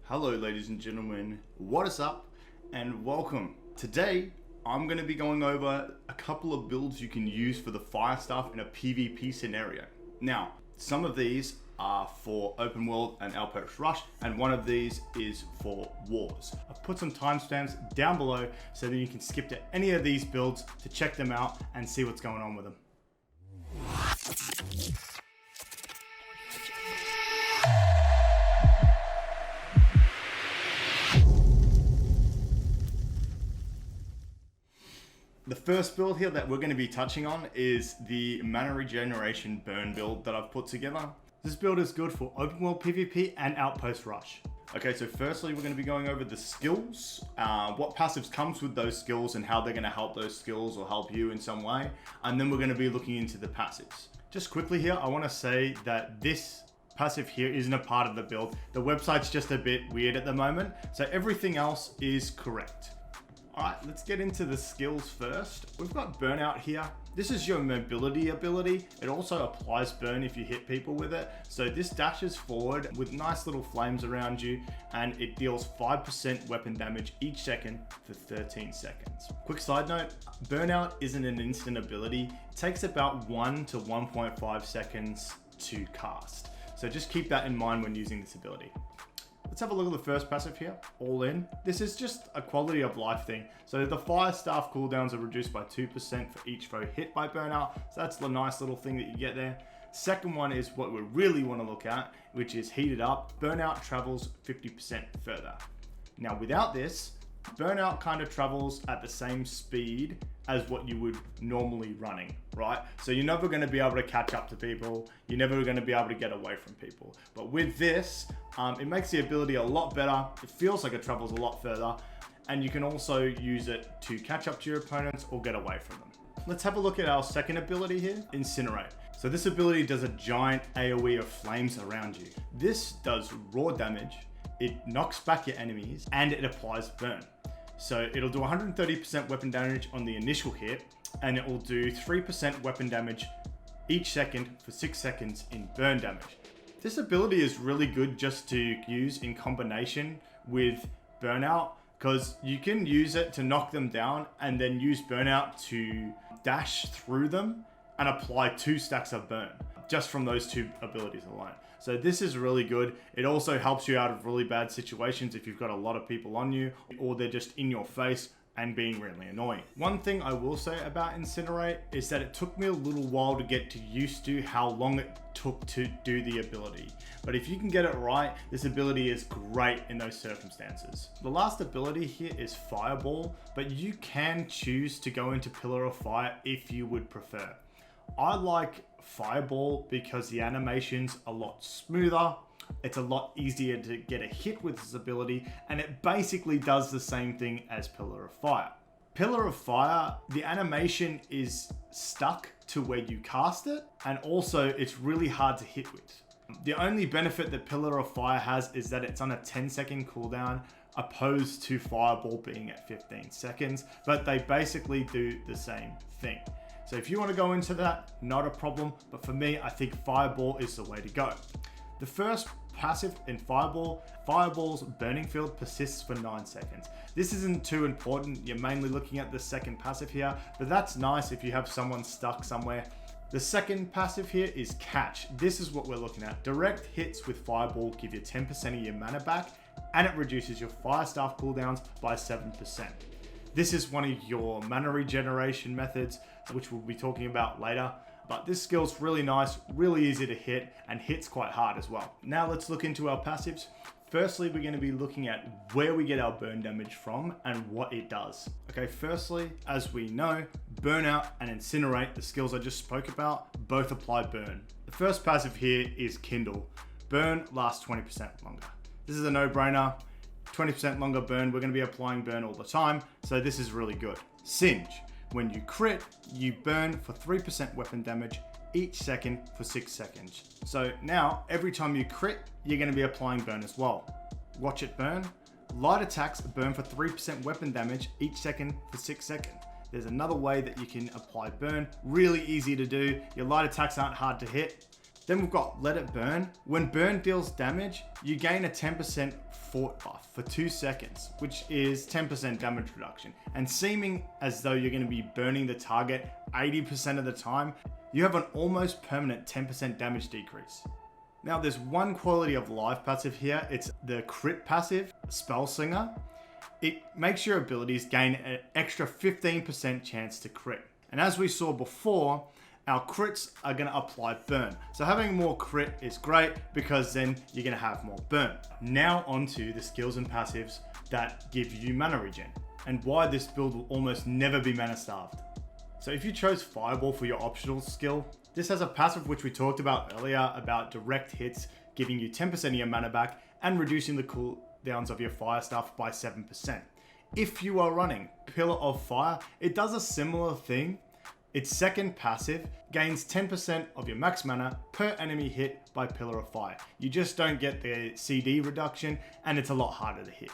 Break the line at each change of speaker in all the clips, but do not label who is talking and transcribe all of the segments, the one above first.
Hello ladies and gentlemen, what is up and welcome. Today I'm going to be going over a couple of builds you can use for the fire staff in a PvP scenario. Now, some of these are for open world and Outpost rush, and one of these is for wars. I've put some timestamps down below so that you can skip to any of these builds to check them out and see what's going on with them. The first build here that we're going to be touching on is the Mana Regeneration burn build that I've put together. This build is good for open world PvP and Outpost rush. Okay, so firstly we're going to be going over the skills, what passives comes with those skills and how they're going to help those skills or help you in some way. And then we're going to be looking into the passives. Just quickly here, I want to say that this passive here isn't a part of the build. The website's just a bit weird at the moment, so everything else is correct. Alright, let's get into the skills first. We've got burnout here. This is your mobility ability. It also applies burn if you hit people with it. So this dashes forward with nice little flames around you, and it deals 5% weapon damage each second for 13 seconds. Quick side note, burnout isn't an instant ability. It takes about 1 to 1.5 seconds to cast. So just keep that in mind when using this ability. Let's have a look at the first passive here, All In. This is just a quality of life thing. So the fire staff cooldowns are reduced by 2% for each foe hit by burnout. So that's the nice little thing that you get there. Second one is what we really want to look at, which is Heated Up. Burnout travels 50% further. Now without this, burnout kind of travels at the same speed as what you would normally running, right? So you're never going to be able to catch up to people. You're never going to be able to get away from people. But with this, it makes the ability a lot better. It feels like it travels a lot further, and you can also use it to catch up to your opponents or get away from them. Let's have a look at our second ability here, Incinerate. So this ability does a giant AoE of flames around you. This does raw damage, it knocks back your enemies, and it applies burn. So it'll do 130% weapon damage on the initial hit, and it will do 3% weapon damage each second for 6 seconds in burn damage. This ability is really good just to use in combination with burnout, because you can use it to knock them down and then use burnout to dash through them and apply 2 stacks of burn just from those 2 abilities alone. So this is really good. It also helps you out of really bad situations if you've got a lot of people on you or they're just in your face and being really annoying. One thing I will say about Incinerate is that it took me a little while to get used to how long it took to do the ability. But if you can get it right, this ability is great in those circumstances. The last ability here is Fireball, but you can choose to go into Pillar of Fire if you would prefer. I like Fireball because the animation's a lot smoother. It's a lot easier to get a hit with this ability, and it basically does the same thing as Pillar of Fire. Pillar of Fire, the animation is stuck to where you cast it, and also it's really hard to hit with. The only benefit that Pillar of Fire has is that it's on a 10-second cooldown, opposed to Fireball being at 15 seconds, but they basically do the same thing. So if you want to go into that, not a problem, but for me, I think Fireball is the way to go. The first passive in Fireball, Fireball's burning field persists for 9 seconds. This isn't too important. You're mainly looking at the second passive here, but that's nice if you have someone stuck somewhere. The second passive here is Catch. This is what we're looking at. Direct hits with Fireball give you 10% of your mana back, and it reduces your fire staff cooldowns by 7%. This is one of your mana regeneration methods, which we'll be talking about later. But this skill's really nice, really easy to hit, and hits quite hard as well. Now let's look into our passives. Firstly, we're going to be looking at where we get our burn damage from and what it does. Okay, firstly, as we know, Burnout and Incinerate, the skills I just spoke about, both apply burn. The first passive here is Kindle. Burn lasts 20% longer. This is a no-brainer. 20% longer burn, we're going to be applying burn all the time, so this is really good. Singe. When you crit, you burn for 3% weapon damage each second for 6 seconds. So now, every time you crit, you're going to be applying burn as well. Watch it burn. Light attacks burn for 3% weapon damage each second for 6 seconds. There's another way that you can apply burn. Really easy to do. Your light attacks aren't hard to hit. Then we've got Let It Burn. When burn deals damage, you gain a 10% fort buff for 2 seconds, which is 10% damage reduction. And seeming as though you're going to be burning the target 80% of the time, you have an almost permanent 10% damage decrease. Now there's one quality of life passive here. It's the crit passive, Spell Slinger. It makes your abilities gain an extra 15% chance to crit. And as we saw before, our crits are going to apply burn. So having more crit is great because then you're going to have more burn. Now onto the skills and passives that give you mana regen and why this build will almost never be mana starved. So if you chose Fireball for your optional skill, this has a passive which we talked about earlier about direct hits giving you 10% of your mana back and reducing the cooldowns of your fire stuff by 7%. If you are running Pillar of Fire, it does a similar thing. Its second passive gains 10% of your max mana per enemy hit by Pillar of Fire. You just don't get the CD reduction and it's a lot harder to hit.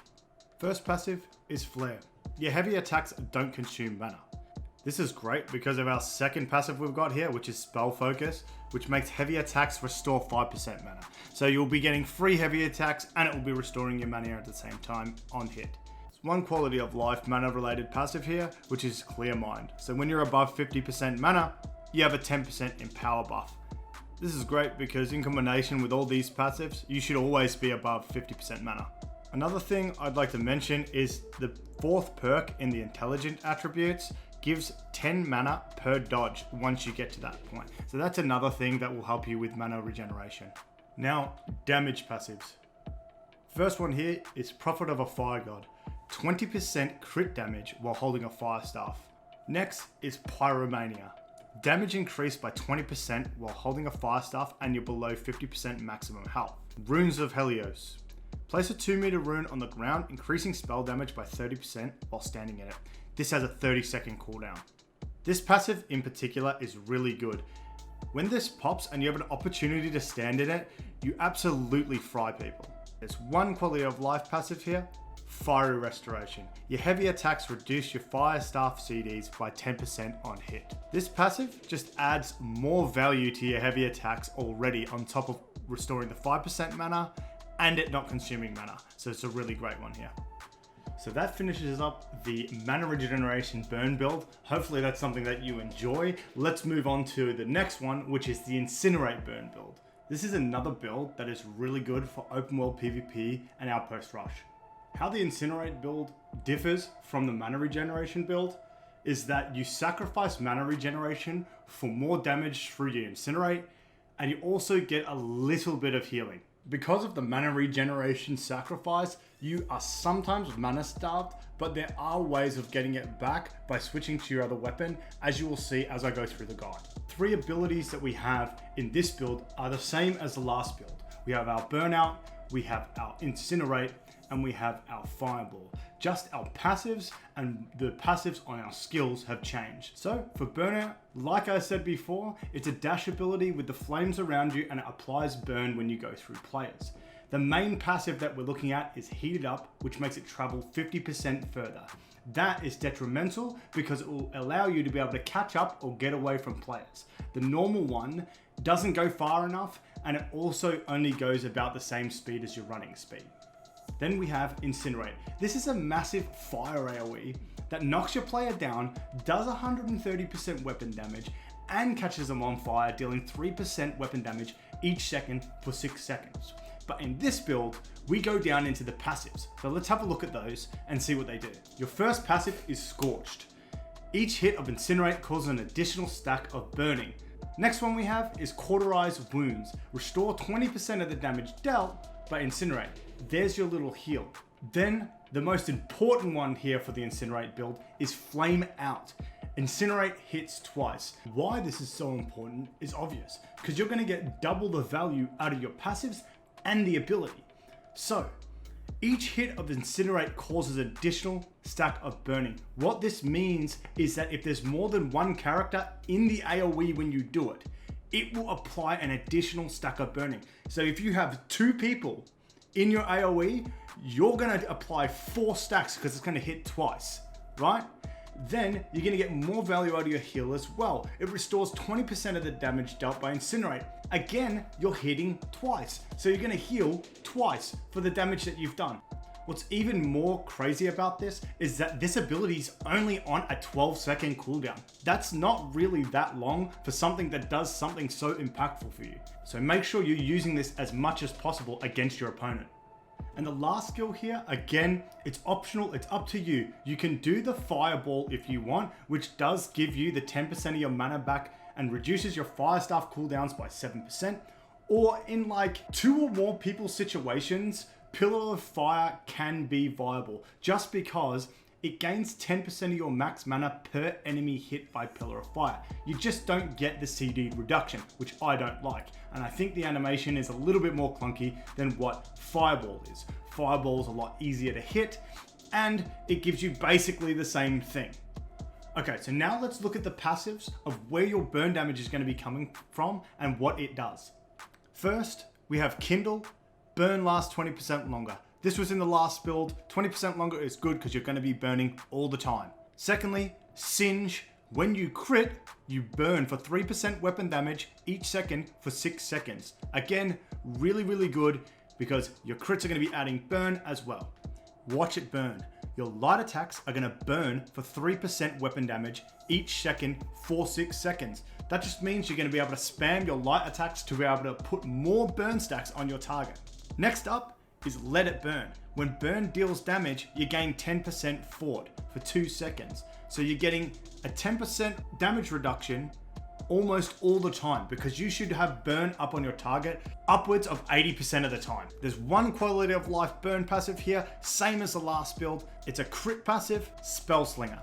First passive is Flare. Your heavy attacks don't consume mana. This is great because of our second passive we've got here, which is Spell Focus, which makes heavy attacks restore 5% mana. So you'll be getting free heavy attacks and it will be restoring your mana at the same time on hit. One quality of life mana related passive here, which is Clear Mind. So when you're above 50% mana, you have a 10% empower buff. This is great because in combination with all these passives, you should always be above 50% mana. Another thing I'd like to mention is the fourth perk in the intelligent attributes gives 10 mana per dodge once you get to that point. So that's another thing that will help you with mana regeneration. Now, damage passives. First one here is Prophet of a Fire God. 20% crit damage while holding a fire staff. Next is Pyromania. Damage increased by 20% while holding a fire staff and you're below 50% maximum health. Runes of Helios. Place a 2-meter rune on the ground, increasing spell damage by 30% while standing in it. This has a 30-second cooldown. This passive in particular is really good. When this pops and you have an opportunity to stand in it, you absolutely fry people. There's one quality of life passive here, Fiery Restoration. Your heavy attacks reduce your fire staff CDs by 10% on hit. This passive just adds more value to your heavy attacks already on top of restoring the 5% mana and it not consuming mana. So it's a really great one here. So that finishes up the mana regeneration burn build. Hopefully that's something that you enjoy. Let's move on to the next one, which is the Incinerate burn build. This is another build that is really good for open world PvP and Outpost Rush. How the Incinerate build differs from the mana regeneration build is that you sacrifice mana regeneration for more damage through your Incinerate, and you also get a little bit of healing. Because of the mana regeneration sacrifice, you are sometimes mana starved, but there are ways of getting it back by switching to your other weapon, as you will see as I go through the guide. 3 abilities that we have in this build are the same as the last build. We have our Burnout, we have our Incinerate, and we have our Fireball. Just our passives and the passives on our skills have changed. So for Burnout, like I said before, it's a dash ability with the flames around you and it applies burn when you go through players. The main passive that we're looking at is Heated Up, which makes it travel 50% further. That is detrimental because it will allow you to be able to catch up or get away from players. The normal one doesn't go far enough and it also only goes about the same speed as your running speed. Then we have Incinerate. This is a massive fire AoE that knocks your player down, does 130% weapon damage, and catches them on fire, dealing 3% weapon damage each second for 6 seconds. But in this build, we go down into the passives. So let's have a look at those and see what they do. Your first passive is Scorched. Each hit of Incinerate causes an additional stack of burning. Next one we have is Cauterize Wounds. Restore 20% of the damage dealt by Incinerate. There's your little heal. Then the most important one here for the Incinerate build is Flame Out. Incinerate hits twice. Why this is so important is obvious, because you're going to get double the value out of your passives and the ability. So each hit of Incinerate causes additional stack of burning. What this means is that if there's more than one character in the AoE when you do it, it will apply an additional stack of burning. So if you have 2 people in your AoE, you're gonna apply 4 stacks because it's gonna hit twice, right? then you're gonna get more value out of your heal as well. It restores 20% of the damage dealt by Incinerate. Again, you're hitting twice. So you're gonna heal twice for the damage that you've done. What's even more crazy about this is that this ability is only on a 12-second cooldown. That's not really that long for something that does something so impactful for you. So make sure you're using this as much as possible against your opponent. And the last skill here, again, it's optional, it's up to you. You can do the fireball if you want, which does give you the 10% of your mana back and reduces your fire staff cooldowns by 7%. Or in like 2 or more people situations, Pillar of Fire can be viable just because it gains 10% of your max mana per enemy hit by Pillar of Fire. You just don't get the CD reduction, which I don't like. And I think the animation is a little bit more clunky than what Fireball is. Fireball is a lot easier to hit and it gives you basically the same thing. Okay, so now let's look at the passives of where your burn damage is going to be coming from and what it does. First, we have Kindle. Burn lasts 20% longer. This was in the last build. 20% longer is good because you're going to be burning all the time. Secondly, Singe. When you crit, you burn for 3% weapon damage each second for 6 seconds. Again, really good because your crits are going to be adding burn as well. Watch it burn. Your light attacks are going to burn for 3% weapon damage each second for 6 seconds. That just means you're going to be able to spam your light attacks to be able to put more burn stacks on your target. Next up is Let It Burn. When burn deals damage, you gain 10% fort for 2 seconds. So you're getting a 10% damage reduction almost all the time because you should have burn up on your target upwards of 80% of the time. There's one quality of life burn passive here, same as the last build. It's a crit passive, Spell Slinger.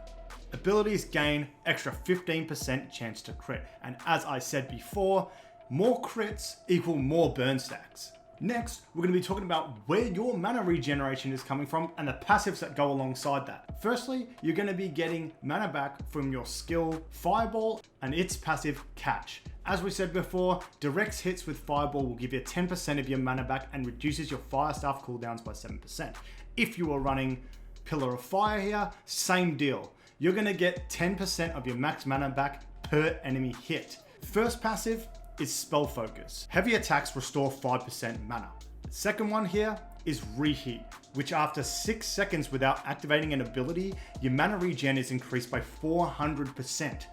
Abilities gain extra 15% chance to crit. And as I said before, more crits equal more burn stacks. Next, we're going to be talking about where your mana regeneration is coming from and the passives that go alongside that. Firstly, you're going to be getting mana back from your skill Fireball and its passive Catch. As we said before, direct hits with Fireball will give you 10% of your mana back and reduces your fire staff cooldowns by 7%. If you are running Pillar of Fire here, same deal. You're going to get 10% of your max mana back per enemy hit. First passive is Spell Focus. Heavy attacks restore 5% mana. The second one here is Reheat, which after 6 seconds without activating an ability, your mana regen is increased by 400%.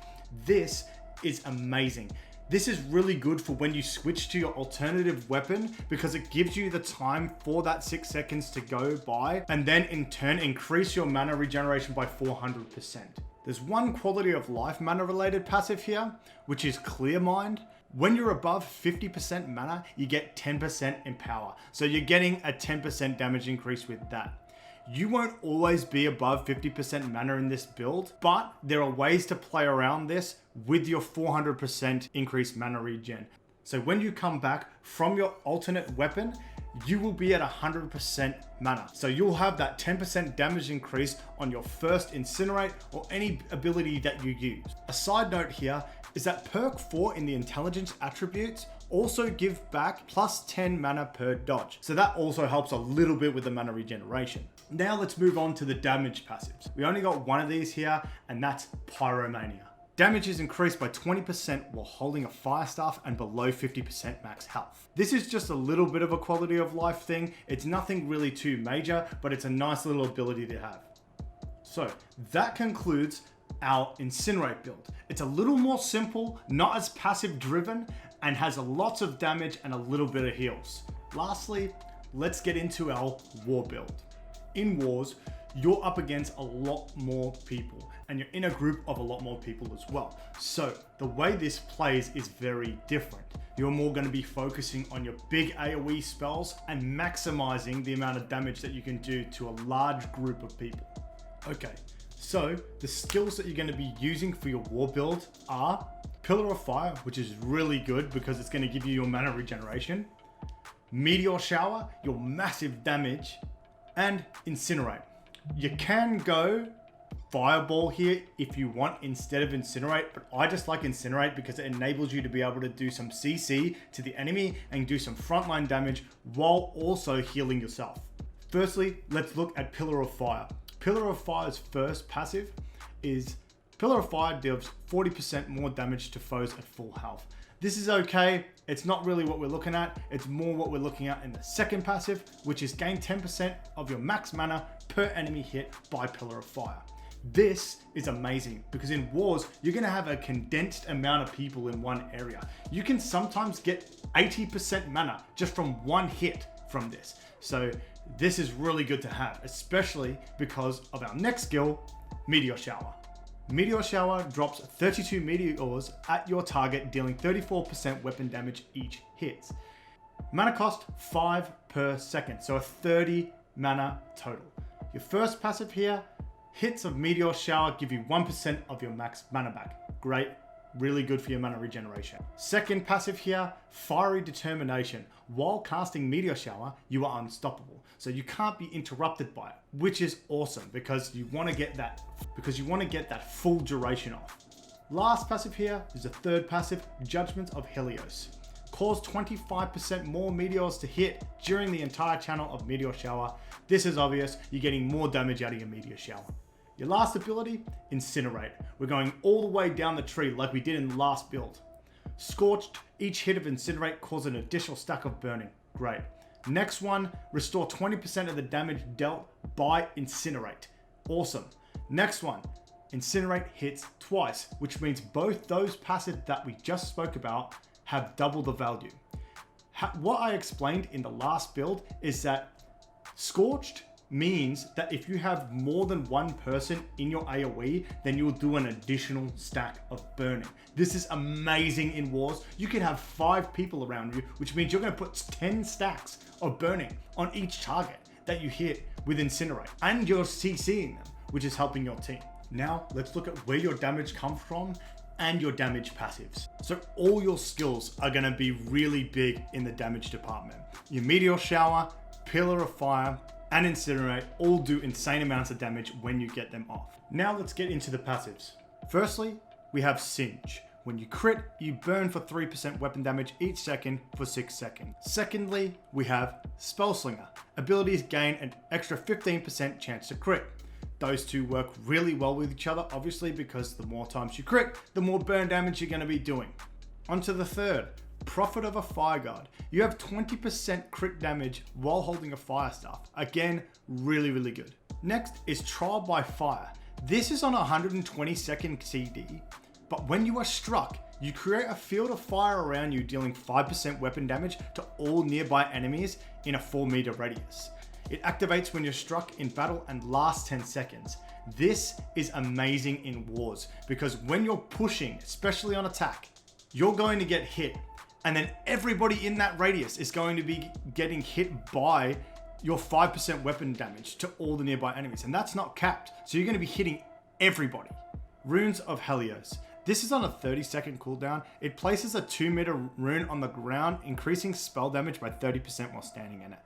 This is amazing. This is really good for when you switch to your alternative weapon because it gives you the time for that 6 seconds to go by and then in turn increase your mana regeneration by 400%. There's one quality of life mana related passive here, which is Clear Mind. When you're above 50% mana, you get 10% in power. So you're getting a 10% damage increase with that. You won't always be above 50% mana in this build, but there are ways to play around this with your 400% increased mana regen. So when you come back from your alternate weapon, you will be at 100% mana. So you'll have that 10% damage increase on your first Incinerate or any ability that you use. A side note here is that perk 4 in the intelligence attributes also give back plus 10 mana per dodge. So that also helps a little bit with the mana regeneration. Now let's move on to the damage passives. We only got one of these here and that's Pyromania. Damage is increased by 20% while holding a fire staff and below 50% max health. This is just a little bit of a quality of life thing. It's nothing really too major, but it's a nice little ability to have. So that concludes our Incinerate build. It's a little more simple, not as passive driven, and has lots of damage and a little bit of heals. Lastly, let's get into our War build. In Wars, you're up against a lot more people and you're in a group of a lot more people as well. So the way this plays is very different. You're more going to be focusing on your big AoE spells and maximizing the amount of damage that you can do to a large group of people. Okay, so the skills that you're going to be using for your War build are Pillar of Fire, which is really good because it's going to give you your mana regeneration, Meteor Shower, your massive damage, and Incinerate. You can go Fireball here if you want instead of Incinerate, but I just like Incinerate because it enables you to be able to do some CC to the enemy and do some frontline damage while also healing yourself. Firstly, let's look at Pillar of Fire. Pillar of Fire's first passive is Pillar of Fire deals 40% more damage to foes at full health. This is okay. It's not really what we're looking at. It's more what we're looking at in the second passive, which is gain 10% of your max mana per enemy hit by Pillar of Fire. This is amazing because in wars, you're going to have a condensed amount of people in one area. You can sometimes get 80% mana just from one hit from this. So this is really good to have, especially because of our next skill, Meteor Shower. Meteor Shower drops 32 meteors at your target, dealing 34% weapon damage each hit. Mana cost 5 per second, so a 30 mana total. Your first passive here, hits of Meteor Shower give you 1% of your max mana back. Great, really good for your mana regeneration. Second passive here, Fiery Determination. While casting Meteor Shower, you are unstoppable. So you can't be interrupted by it, which is awesome because you want to get that full duration off. Last passive here is the third passive, Judgment of Helios. Cause 25% more meteors to hit during the entire channel of Meteor Shower. This is obvious, you're getting more damage out of your Meteor Shower. Your last ability, Incinerate. We're going all the way down the tree like we did in the last build. Scorched, each hit of Incinerate causes an additional stack of burning. Great. Next one, restore 20% of the damage dealt by Incinerate. Awesome. Next one, Incinerate hits twice, which means both those passives that we just spoke about have double the value. What I explained in the last build is that Scorched means that if you have more than one person in your AoE, then you'll do an additional stack of burning. This is amazing in wars. You can have 5 people around you, which means you're going to put 10 stacks of burning on each target that you hit with Incinerate, and you're CCing them, which is helping your team. Now let's look at where your damage comes from and your damage passives. So all your skills are going to be really big in the damage department. Your Meteor Shower, Pillar of Fire, and Incinerate all do insane amounts of damage when you get them off. Now let's get into the passives. Firstly, we have Singe. When you crit, you burn for 3% weapon damage each second for 6 seconds. Secondly, we have Spellslinger. Abilities gain an extra 15% chance to crit. Those two work really well with each other, obviously, because the more times you crit, the more burn damage you're going to be doing. On to the third, Prophet of a Fireguard. You have 20% crit damage while holding a fire staff. Again, really, really good. Next is Trial by Fire. This is on a 120-second CD, but when you are struck, you create a field of fire around you, dealing 5% weapon damage to all nearby enemies in a 4-meter radius. It activates when you're struck in battle and lasts 10 seconds. This is amazing in wars because when you're pushing, especially on attack, you're going to get hit, and then everybody in that radius is going to be getting hit by your 5% weapon damage to all the nearby enemies, and that's not capped, so you're going to be hitting everybody. Runes of Helios. This is on a 30-second cooldown. It places a 2-meter rune on the ground, increasing spell damage by 30% while standing in it.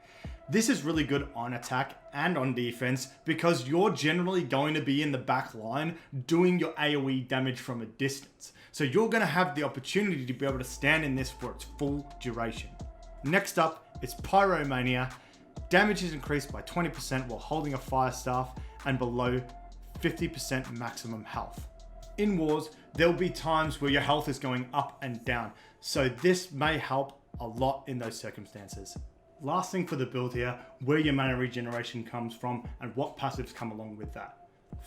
This is really good on attack and on defense because you're generally going to be in the back line doing your AoE damage from a distance. So you're going to have the opportunity to be able to stand in this for its full duration. Next up is Pyromania. Damage is increased by 20% while holding a fire staff and below 50% maximum health. In wars, there'll be times where your health is going up and down, so this may help a lot in those circumstances. Last thing for the build here, where your mana regeneration comes from and what passives come along with that.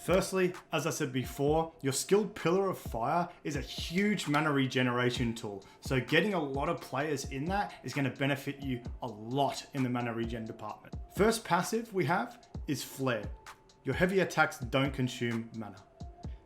Firstly, as I said before, your skill Pillar of Fire is a huge mana regeneration tool, so getting a lot of players in that is going to benefit you a lot in the mana regen department. First passive we have is Flare. Your heavy attacks don't consume mana.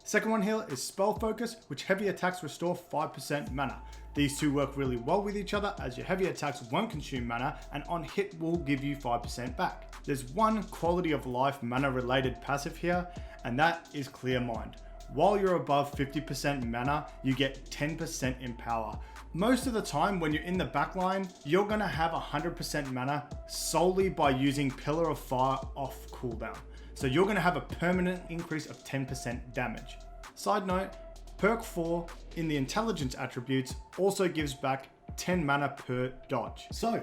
Second one here is Spell Focus, which heavy attacks restore 5% mana. These two work really well with each other as your heavy attacks won't consume mana and on hit will give you 5% back. There's one quality of life mana related passive here, and that is Clear Mind. While you're above 50% mana, you get 10% in power. Most of the time when you're in the backline, you're going to have 100% mana solely by using Pillar of Fire off cooldown. So you're going to have a permanent increase of 10% damage. Side note, perk 4 in the intelligence attributes also gives back 10 mana per dodge. So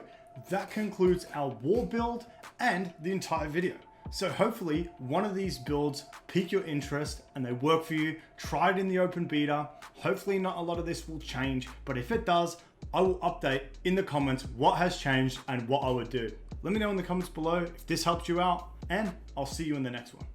that concludes our war build and the entire video. So hopefully one of these builds pique your interest and they work for you. Try it in the open beta. Hopefully not a lot of this will change, but if it does, I will update in the comments what has changed and what I would do. Let me know in the comments below if this helped you out, and I'll see you in the next one.